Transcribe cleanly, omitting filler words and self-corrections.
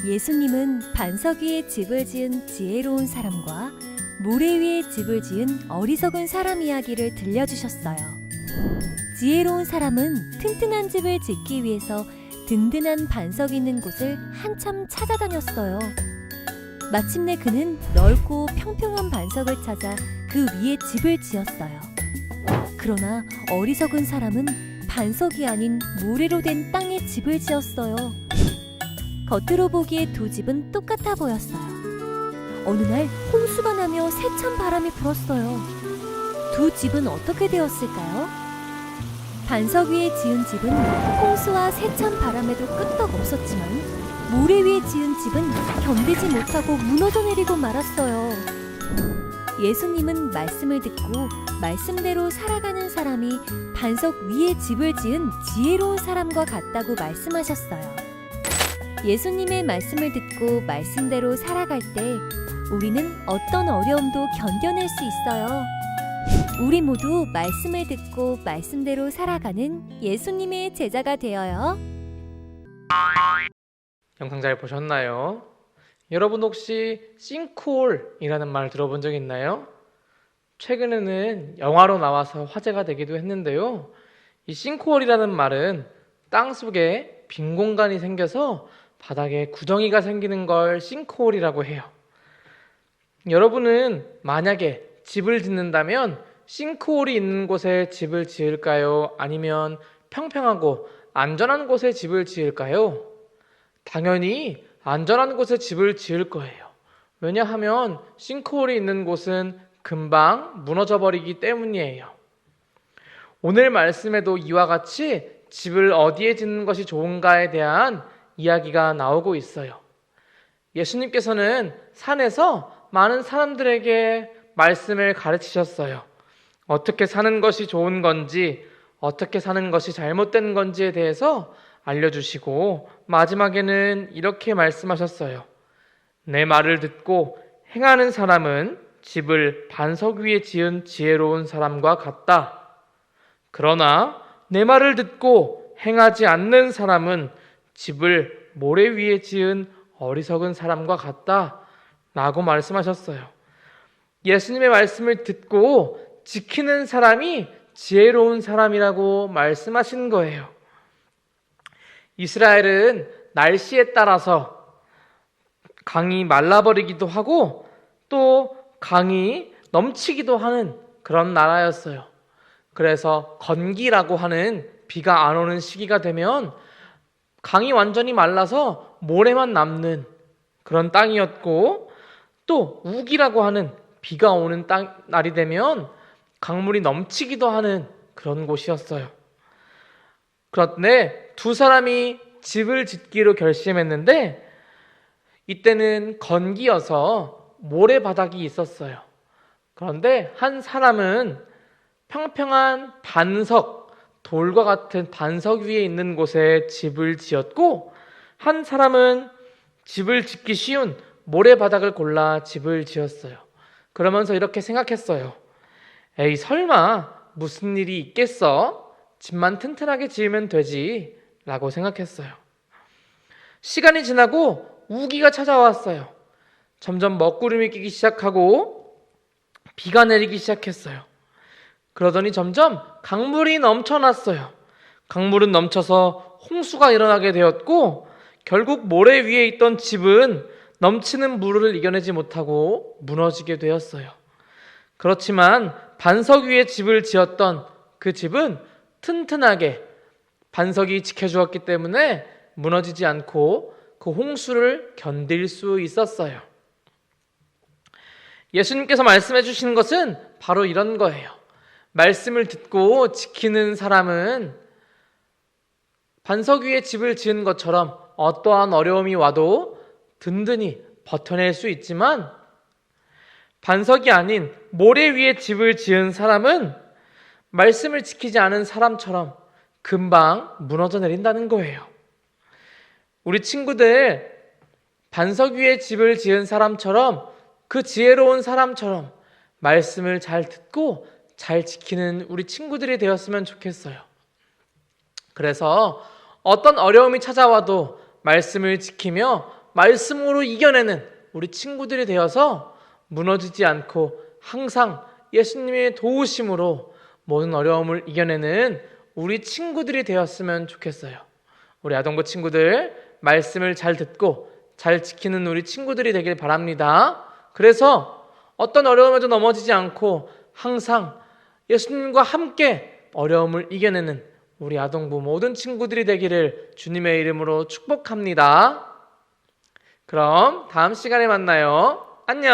예수님은 반석 위에 집을 지은 지혜로운 사람과 모래 위에 집을 지은 어리석은 사람 이야기를 들려주셨어요. 지혜로운 사람은 튼튼한 집을 짓기 위해서 든든한 반석 있는 곳을 한참 찾아다녔어요. 마침내 그는 넓고 평평한 반석을 찾아 그 위에 집을 지었어요. 그러나 어리석은 사람은 반석이 아닌 모래로 된 땅에 집을 지었어요. 겉으로 보기에 두 집은 똑같아 보였어요. 어느 날 홍수가 나며 세찬 바람이 불었어요. 두 집은 어떻게 되었을까요? 반석 위에 지은 집은 홍수와 세찬 바람에도 끄떡 없었지만 모래 위에 지은 집은 견디지 못하고 무너져 내리고 말았어요. 예수님은 말씀을 듣고 말씀대로 살아가는 사람이 반석 위에 집을 지은 지혜로운 사람과 같다고 말씀하셨어요. 예수님의 말씀을 듣고 말씀대로 살아갈 때 우리는 어떤 어려움도 견뎌낼 수 있어요. 우리 모두 말씀을 듣고 말씀대로 살아가는 예수님의 제자가 되어요. 영상 잘 보셨나요? 여러분 혹시 싱크홀이라는 말 들어본 적 있나요? 최근에는 영화로 나와서 화제가 되기도 했는데요. 이 싱크홀이라는 말은 땅속에 빈 공간이 생겨서 바닥에 구덩이가 생기는 걸 싱크홀이라고 해요. 여러분은 만약에 집을 짓는다면 싱크홀이 있는 곳에 집을 지을까요? 아니면 평평하고 안전한 곳에 집을 지을까요? 당연히 안전한 곳에 집을 지을 거예요. 왜냐하면 싱크홀이 있는 곳은 금방 무너져 버리기 때문이에요. 오늘 말씀에도 이와 같이 집을 어디에 짓는 것이 좋은가에 대한 이야기가 나오고 있어요. 예수님께서는 산에서 많은 사람들에게 말씀을 가르치셨어요. 어떻게 사는 것이 좋은 건지, 어떻게 사는 것이 잘못된 건지에 대해서 알려주시고 마지막에는 이렇게 말씀하셨어요. 내 말을 듣고 행하는 사람은 집을 반석 위에 지은 지혜로운 사람과 같다. 그러나 내 말을 듣고 행하지 않는 사람은 집을 모래 위에 지은 어리석은 사람과 같다 라고 말씀하셨어요. 예수님의 말씀을 듣고 지키는 사람이 지혜로운 사람이라고 말씀하신 거예요. 이스라엘은 날씨에 따라서 강이 말라버리기도 하고 또 강이 넘치기도 하는 그런 나라였어요. 그래서 건기라고 하는 비가 안 오는 시기가 되면 강이 완전히 말라서 모래만 남는 그런 땅이었고, 또 우기라고 하는 비가 오는 날이 되면 강물이 넘치기도 하는 그런 곳이었어요. 그런데 두 사람이 집을 짓기로 결심했는데 이때는 건기여서 모래바닥이 있었어요. 그런데 한 사람은 평평한 반석, 돌과 같은 반석 위에 있는 곳에 집을 지었고, 한 사람은 집을 짓기 쉬운 모래바닥을 골라 집을 지었어요. 그러면서 이렇게 생각했어요. 에이, 설마 무슨 일이 있겠어? 집만 튼튼하게 지으면 되지 라고 생각했어요. 시간이 지나고 우기가 찾아왔어요. 점점 먹구름이 끼기 시작하고 비가 내리기 시작했어요. 그러더니 점점 강물이 넘쳐났어요. 강물은 넘쳐서 홍수가 일어나게 되었고, 결국 모래 위에 있던 집은 넘치는 물을 이겨내지 못하고 무너지게 되었어요. 그렇지만 반석 위에 집을 지었던 그 집은 튼튼하게 반석이 지켜주었기 때문에 무너지지 않고 그 홍수를 견딜 수 있었어요. 예수님께서 말씀해 주시는 것은 바로 이런 거예요. 말씀을 듣고 지키는 사람은 반석 위에 집을 지은 것처럼 어떠한 어려움이 와도 든든히 버텨낼 수 있지만, 반석이 아닌 모래 위에 집을 지은 사람은 말씀을 지키지 않은 사람처럼 금방 무너져 내린다는 거예요. 우리 친구들, 반석 위에 집을 지은 사람처럼, 그 지혜로운 사람처럼 말씀을 잘 듣고 잘 지키는 우리 친구들이 되었으면 좋겠어요. 그래서 어떤 어려움이 찾아와도 말씀을 지키며 말씀으로 이겨내는 우리 친구들이 되어서 무너지지 않고 항상 예수님의 도우심으로 모든 어려움을 이겨내는 우리 친구들이 되었으면 좋겠어요. 우리 아동부 친구들 말씀을 잘 듣고 잘 지키는 우리 친구들이 되길 바랍니다. 그래서 어떤 어려움에도 넘어지지 않고 항상 예수님과 함께 어려움을 이겨내는 우리 아동부 모든 친구들이 되기를 주님의 이름으로 축복합니다. 그럼 다음 시간에 만나요. 안녕.